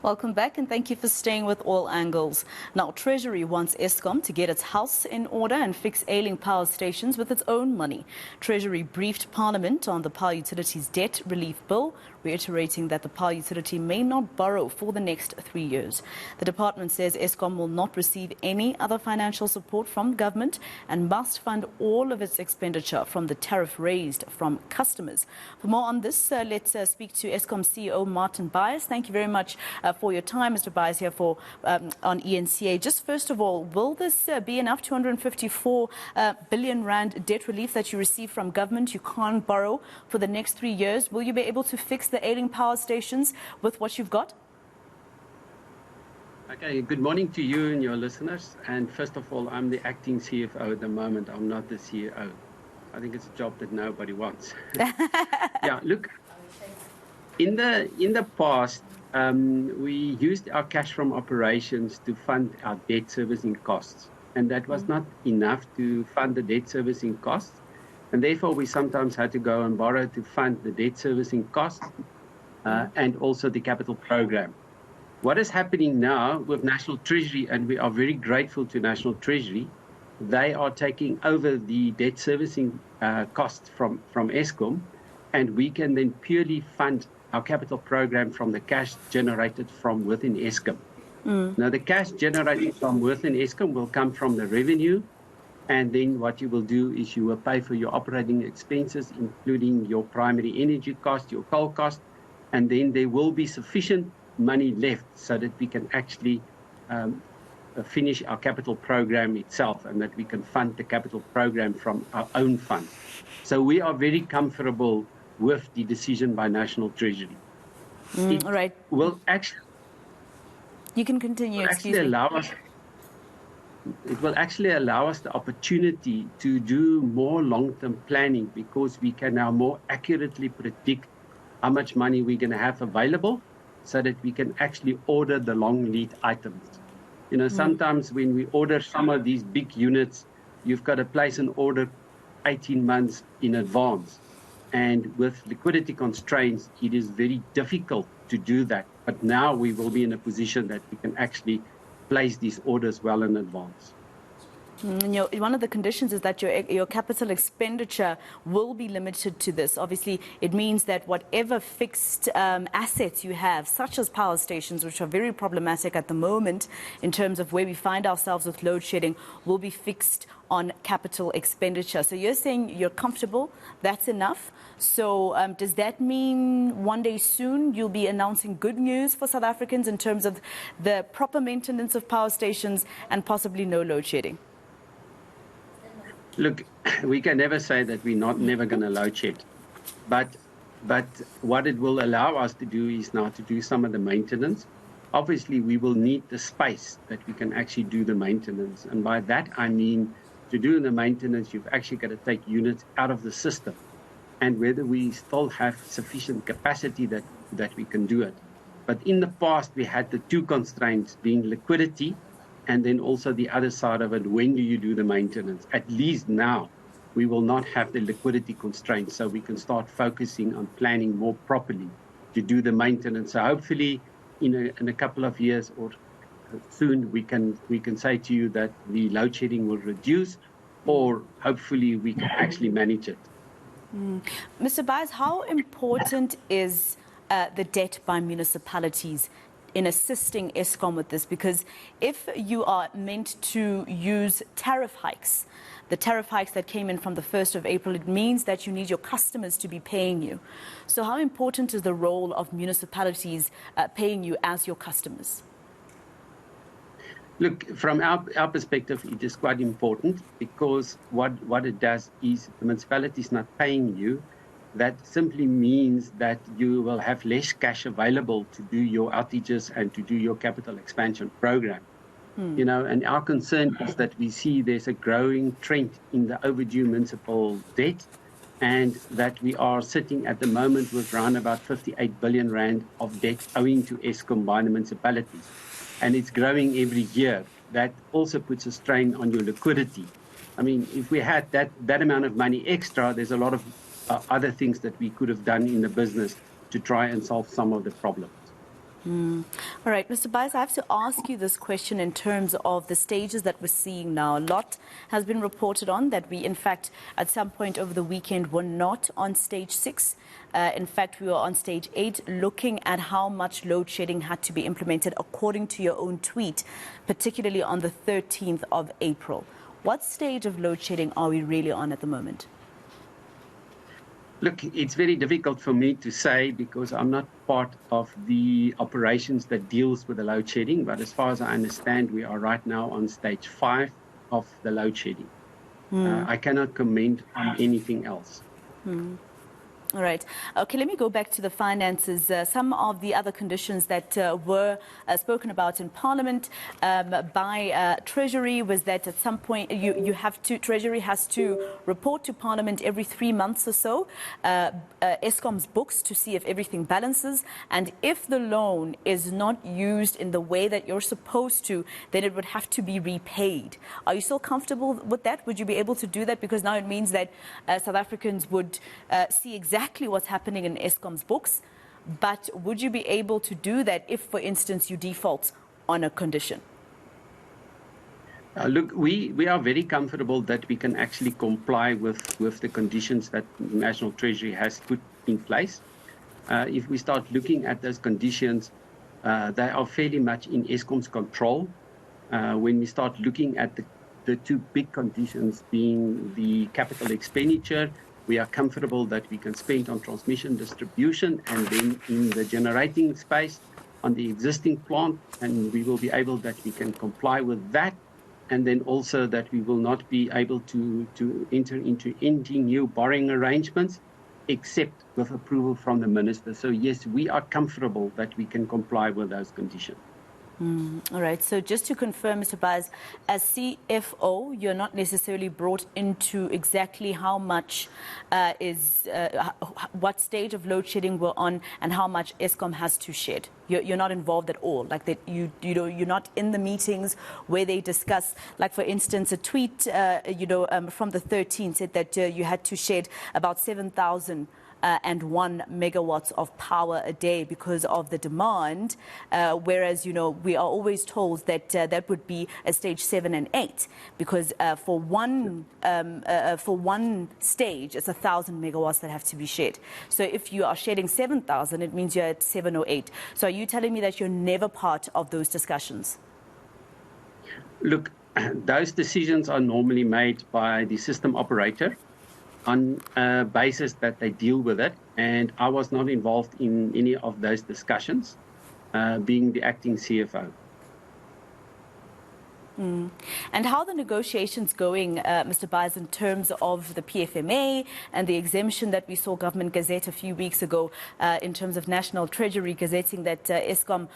Welcome back and thank you for staying with All Angles. Now, Treasury wants Eskom to get its house in order and fix ailing power stations with its own money. Treasury briefed Parliament on the power utilities debt relief bill, reiterating that the power utility may not borrow for the next 3 years. The department says Eskom will not receive any other financial support from government and must fund all of its expenditure from the tariff raised from customers. For more on this, let's speak to Eskom CEO Martin Bias. Thank you very much for your time, Mr. Bias, here for on ENCA. Just first of all, will this be enough 254 billion rand debt relief that you receive from government? You can't borrow for the next 3 years. Will you be able to fix the ailing power stations with what you've got? Okay, good morning to you and your listeners. And first of all, I'm the acting CFO at the moment. I'm not the CEO. I think it's a job that nobody wants. Yeah, look, in the past, we used our cash from operations to fund our debt servicing costs. And that was not enough to fund the debt servicing costs. And therefore, we sometimes had to go and borrow to fund the debt servicing costs and also the capital program. What is happening now with National Treasury, and we are very grateful to National Treasury, they are taking over the debt servicing costs from Eskom, and we can then purely fund our capital program from the cash generated from within Eskom. Now, the cash generated from within Eskom will come from the revenue, and then what you will do is you will pay for your operating expenses, including your primary energy cost, your coal cost, and then there will be sufficient money left so that we can actually finish our capital program itself and that we can fund the capital program from our own funds. So we are very comfortable with the decision by National Treasury. All right. Will actually, you can continue. It will actually allow us the opportunity to do more long-term planning, because we can now more accurately predict how much money we're going to have available so that we can actually order the long lead items. You know, sometimes when we order some of these big units, you've got to place an order 18 months in advance. And with liquidity constraints, it is very difficult to do that. But now we will be in a position that we can actually place these orders well in advance. One of the conditions is that your capital expenditure will be limited to this. Obviously, it means that whatever fixed assets you have, such as power stations, which are very problematic at the moment in terms of where we find ourselves with load shedding, will be fixed on capital expenditure. So you're saying you're comfortable, that's enough. So does that mean one day soon you'll be announcing good news for South Africans in terms of the proper maintenance of power stations and possibly no load shedding? Look, we can never say that we're never going to load shed. But what it will allow us to do is now to do some of the maintenance. Obviously, we will need the space that we can actually do the maintenance. And by that, I mean, to do the maintenance, you've actually got to take units out of the system. And whether we still have sufficient capacity that we can do it. But in the past, we had the two constraints being liquidity, and then also the other side of it, when do you do the maintenance? At least now, we will not have the liquidity constraints, so we can start focusing on planning more properly to do the maintenance. So hopefully, in a couple of years or soon, we can say to you that the load shedding will reduce, or hopefully we can actually manage it. Mr. Bias, how important is the debt by municipalities in assisting Eskom with this? Because if you are meant to use tariff hikes, the tariff hikes that came in from the 1st of April, it means that you need your customers to be paying you. So how important is the role of municipalities paying you as your customers? Look, from our perspective, it is quite important, because what it does is the municipality is not paying you. That simply means that you will have less cash available to do your outages and to do your capital expansion program. You know, and our concern is that we see there's a growing trend in the overdue municipal debt, and that we are sitting at the moment with around about 58 billion rand of debt owing to Eskom by the municipalities. And it's growing every year. That also puts a strain on your liquidity. I mean, if we had that amount of money extra, there's a lot of other things that we could have done in the business to try and solve some of the problems. All right, Mr. Bias, I have to ask you this question in terms of the stages that we're seeing now. A lot has been reported on that we, in fact, at some point over the weekend were not on stage 6. In fact, we were on stage 8, looking at how much load shedding had to be implemented according to your own tweet, particularly on the 13th of April. What stage of load shedding are we really on at the moment? Look, it's very difficult for me to say because I'm not part of the operations that deals with the load shedding. But as far as I understand, we are right now on stage 5 of the load shedding. I cannot comment on anything else. All right. Okay, let me go back to the finances. Some of the other conditions that were spoken about in Parliament by Treasury was that at some point Treasury has to report to Parliament every 3 months or so, Eskom's books to see if everything balances. And if the loan is not used in the way that you're supposed to, then it would have to be repaid. Are you still comfortable with that? Would you be able to do that? Because now it means that South Africans would see exactly what's happening in Eskom's books, but would you be able to do that if, for instance, you default on a condition? Look, we are very comfortable that we can actually comply with the conditions that the National Treasury has put in place. If we start looking at those conditions, they are fairly much in Eskom's control. When we start looking at the two big conditions being the capital expenditure, we are comfortable that we can spend on transmission distribution and then in the generating space on the existing plant, and we will be able that we can comply with that, and then also that we will not be able to enter into any new borrowing arrangements except with approval from the minister. So yes, we are comfortable that we can comply with those conditions. All right. So just to confirm, Mr. Baz, as CFO, you're not necessarily brought into exactly how much what stage of load shedding we're on and how much Eskom has to shed. You're not involved at all. Like that, you're not in the meetings where they discuss. Like for instance, a tweet, from the 13th said that you had to shed about 7,000. And 1 megawatts of power a day because of the demand, whereas, we are always told that that would be a stage 7 and 8 because for one stage, it's 1,000 megawatts that have to be shed. So if you are shedding 7,000, it means you're at 7 or 8. So are you telling me that you're never part of those discussions? Look, those decisions are normally made by the system operator on a basis that they deal with it, and I was not involved in any of those discussions, being the acting CFO. And how are the negotiations going, Mr. Baez, in terms of the PFMA and the exemption that we saw Government Gazette a few weeks ago in terms of National Treasury gazetting that Eskom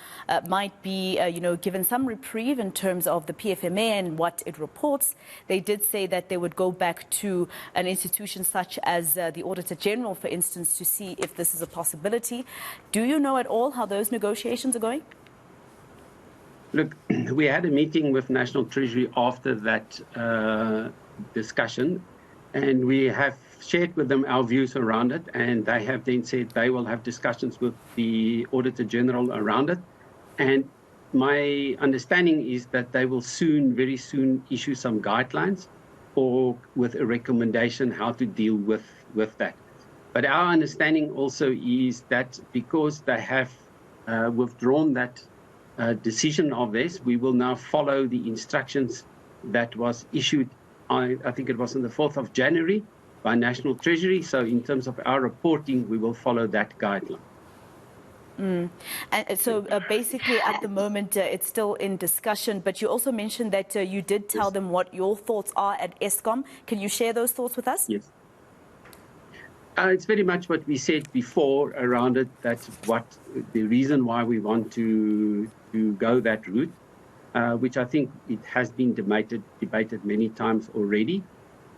might be, given some reprieve in terms of the PFMA and what it reports? They did say that they would go back to an institution such as the Auditor General, for instance, to see if this is a possibility. Do you know at all how those negotiations are going? Look, we had a meeting with National Treasury after that discussion, and we have shared with them our views around it, and they have then said they will have discussions with the Auditor General around it. And my understanding is that they will very soon issue some guidelines or with a recommendation how to deal with that. But our understanding also is that because they have withdrawn that decision of this, we will now follow the instructions that was issued, I think it was on the 4th of January by National Treasury. So in terms of our reporting, we will follow that guideline. And so basically at the moment it's still in discussion, but you also mentioned that you did tell them what your thoughts are at Eskom. Can you share those thoughts with us? Yes. It's very much what we said before around it. That's what the reason why we want to go that route, which I think it has been debated many times already.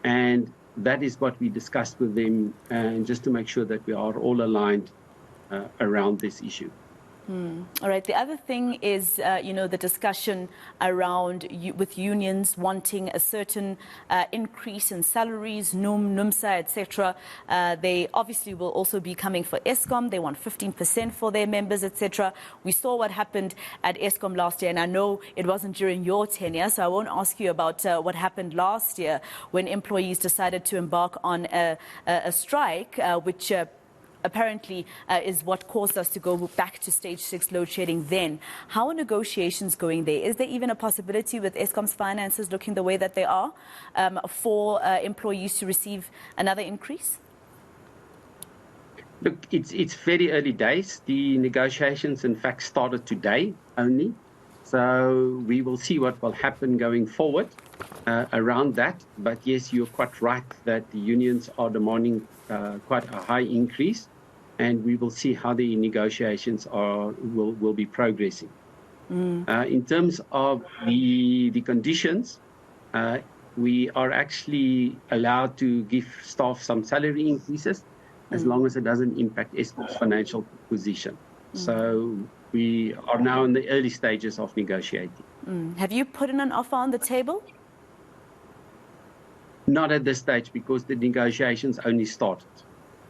And that is what we discussed with them, and just to make sure that we are all aligned around this issue. All right. The other thing is, the discussion around with unions wanting a certain increase in salaries, NUMSA, etc. They obviously will also be coming for Eskom. They want 15% for their members, etc. We saw what happened at Eskom last year, and I know it wasn't during your tenure, so I won't ask you about what happened last year when employees decided to embark on a strike, which apparently is what caused us to go back to stage 6 load shedding then. How are negotiations going there? Is there even a possibility with Eskom's finances looking the way that they are for employees to receive another increase? Look, it's very early days. The negotiations, in fact, started today only. So we will see what will happen going forward around that. But yes, you're quite right that the unions are demanding quite a high increase, and we will see how the negotiations will be progressing. In terms of the conditions, we are actually allowed to give staff some salary increases as long as it doesn't impact Eskom's financial position. So we are now in the early stages of negotiating. Have you put in an offer on the table? Not at this stage, because the negotiations only started.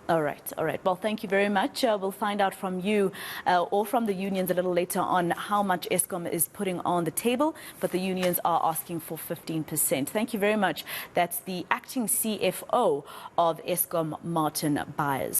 All right. Well, thank you very much. We'll find out from you or from the unions a little later on how much Eskom is putting on the table, but the unions are asking for 15%. Thank you very much. That's the acting CFO of Eskom, Martin Byers.